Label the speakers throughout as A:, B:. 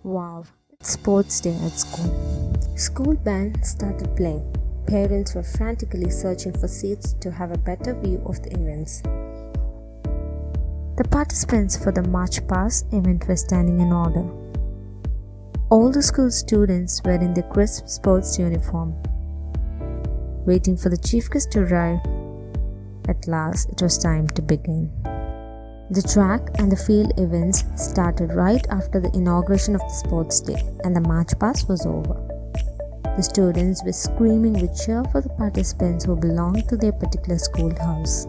A: Wow, it's sports day at school. School band started playing. Parents were frantically searching for seats to have a better view of the events. The participants for the March Past event were standing in order. All the school students were in their crisp sports uniform, waiting for the chief guest to arrive. At last, it was time to begin. The track and the field events started right after the inauguration of the sports day, and the March Past was over. The students were screaming with cheer for the participants who belonged to their particular schoolhouse.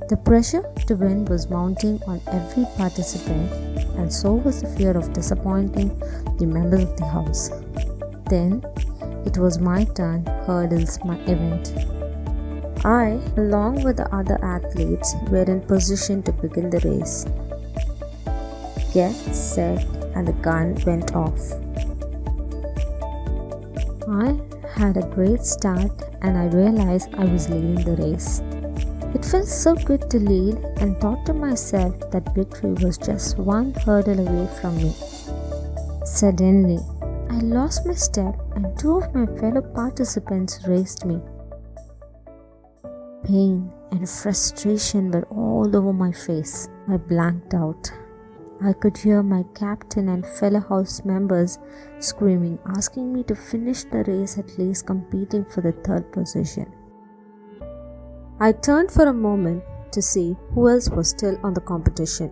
A: The pressure to win was mounting on every participant, and so was the fear of disappointing the members of the house. Then it was my turn, hurdles, my event. I, along with the other athletes, were in position to begin the race. Get set, and the gun went off. I had a great start, and I realized I was leading the race. It felt so good to lead, and thought to myself that victory was just one hurdle away from me. Suddenly, I lost my step, and two of my fellow participants raced me. Pain and frustration were all over my face. I blanked out. I could hear my captain and fellow house members screaming, asking me to finish the race, at least competing for the third position. I turned for a moment to see who else was still on the competition.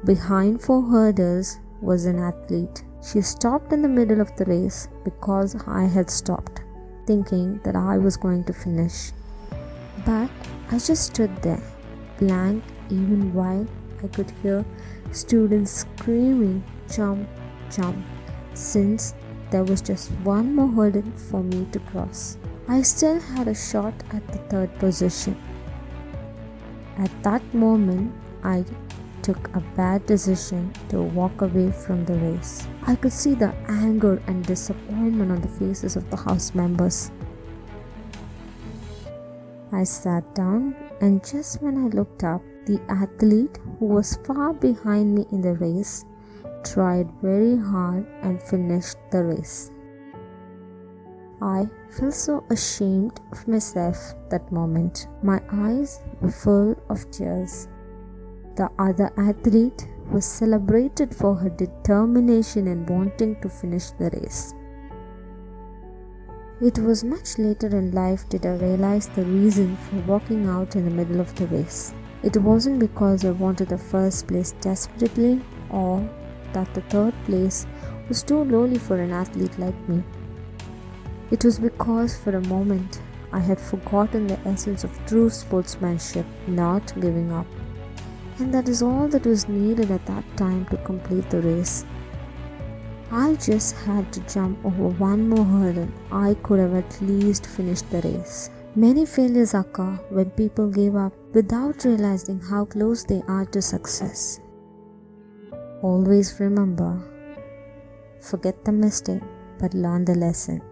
A: Behind 4 hurdles was an athlete. She stopped in the middle of the race because I had stopped, thinking that I was going to finish. But I just stood there, blank, even while I could hear students screaming, "Jump, jump," since there was just one more hurdle for me to cross. I still had a shot at the third position. At that moment, I took a bad decision to walk away from the race. I could see the anger and disappointment on the faces of the house members. I sat down, and just when I looked up, the athlete who was far behind me in the race tried very hard and finished the race. I felt so ashamed of myself that moment. My eyes were full of tears. The other athlete was celebrated for her determination in wanting to finish the race. It was much later in life did I realize the reason for walking out in the middle of the race. It wasn't because I wanted the first place desperately, or that the third place was too lowly for an athlete like me. It was because for a moment I had forgotten the essence of true sportsmanship, not giving up. And that is all that was needed at that time to complete the race. I just had to jump over one more hurdle. I could have at least finished the race. Many failures occur when people give up without realizing how close they are to success. Always remember, forget the mistake, but learn the lesson.